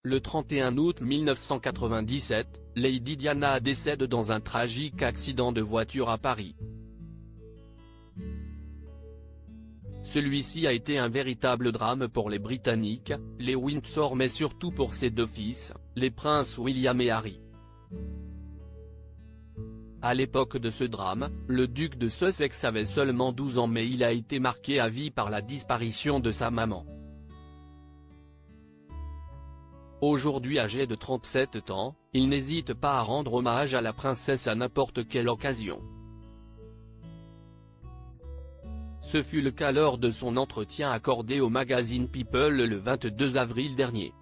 Le 31 août 1997, Lady Diana décède dans un tragique accident de voiture à Paris. Celui-ci a été un véritable drame pour les Britanniques, les Windsor mais surtout pour ses deux fils, les princes William et Harry. À l'époque de ce drame, le duc de Sussex avait seulement 12 ans mais il a été marqué à vie par la disparition de sa maman. Aujourd'hui âgé de 37 ans, il n'hésite pas à rendre hommage à la princesse à n'importe quelle occasion. Ce fut le cas lors de son entretien accordé au magazine People le 22 avril dernier.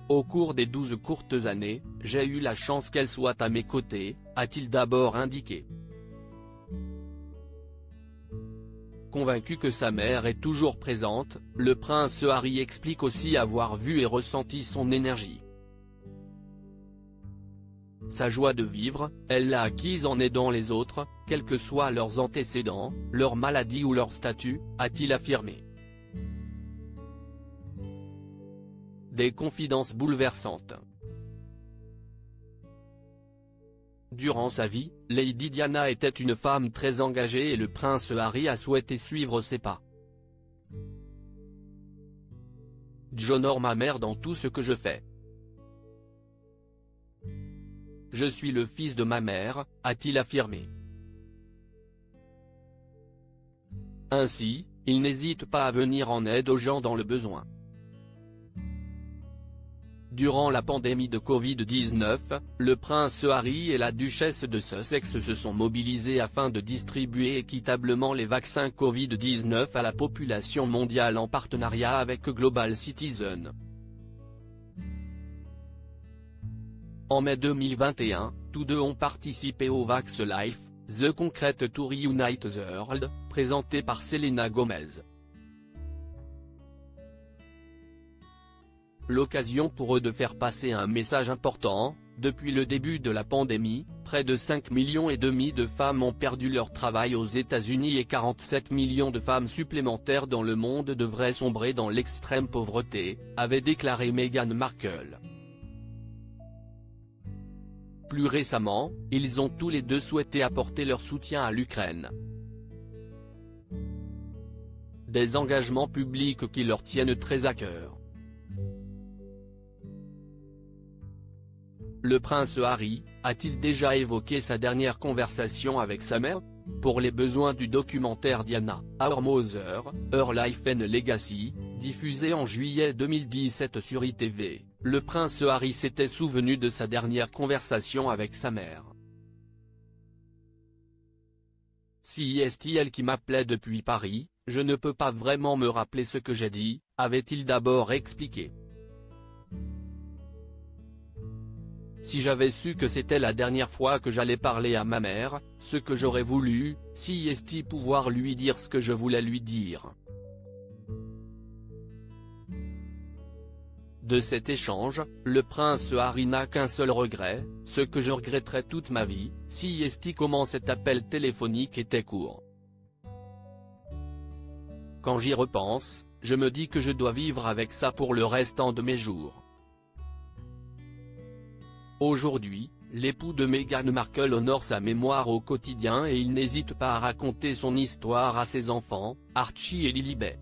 Au cours des 12 courtes années, j'ai eu la chance qu'elle soit à mes côtés, a-t-il d'abord indiqué. Convaincu que sa mère est toujours présente, le prince Harry explique aussi avoir vu et ressenti son énergie. Sa joie de vivre, elle l'a acquise en aidant les autres, quels que soient leurs antécédents, leur maladie ou leur statut, a-t-il affirmé. Des confidences bouleversantes. Durant sa vie, Lady Diana était une femme très engagée et le prince Harry a souhaité suivre ses pas. J'honore ma mère dans tout ce que je fais. Je suis le fils de ma mère, a-t-il affirmé. Ainsi, il n'hésite pas à venir en aide aux gens dans le besoin. Durant la pandémie de Covid-19, le prince Harry et la duchesse de Sussex se sont mobilisés afin de distribuer équitablement les vaccins Covid-19 à la population mondiale en partenariat avec Global Citizen. En mai 2021, tous deux ont participé au Vax Life, The Concrete to Reunite the World, présenté par Selena Gomez. L'occasion pour eux de faire passer un message important. Depuis le début de la pandémie, près de 5,5 millions de femmes ont perdu leur travail aux États-Unis et 47 millions de femmes supplémentaires dans le monde devraient sombrer dans l'extrême pauvreté, avait déclaré Meghan Markle. Plus récemment, ils ont tous les deux souhaité apporter leur soutien à l'Ukraine. Des engagements publics qui leur tiennent très à cœur. Le prince Harry, a-t-il déjà évoqué sa dernière conversation avec sa mère? Pour les besoins du documentaire Diana, Our Mother, Her Life and Legacy, diffusé en juillet 2017 sur ITV, le prince Harry s'était souvenu de sa dernière conversation avec sa mère. Si est elle qui m'appelait depuis Paris, je ne peux pas vraiment me rappeler ce que j'ai dit, avait-il d'abord expliqué. Si j'avais su que c'était la dernière fois que j'allais parler à ma mère, ce que j'aurais voulu, si est pouvoir lui dire ce que je voulais lui dire. De cet échange, le prince Harry n'a qu'un seul regret, ce que je regretterais toute ma vie, si est comment cet appel téléphonique était court. Quand j'y repense, je me dis que je dois vivre avec ça pour le restant de mes jours. Aujourd'hui, l'époux de Meghan Markle honore sa mémoire au quotidien et il n'hésite pas à raconter son histoire à ses enfants, Archie et Lilibet.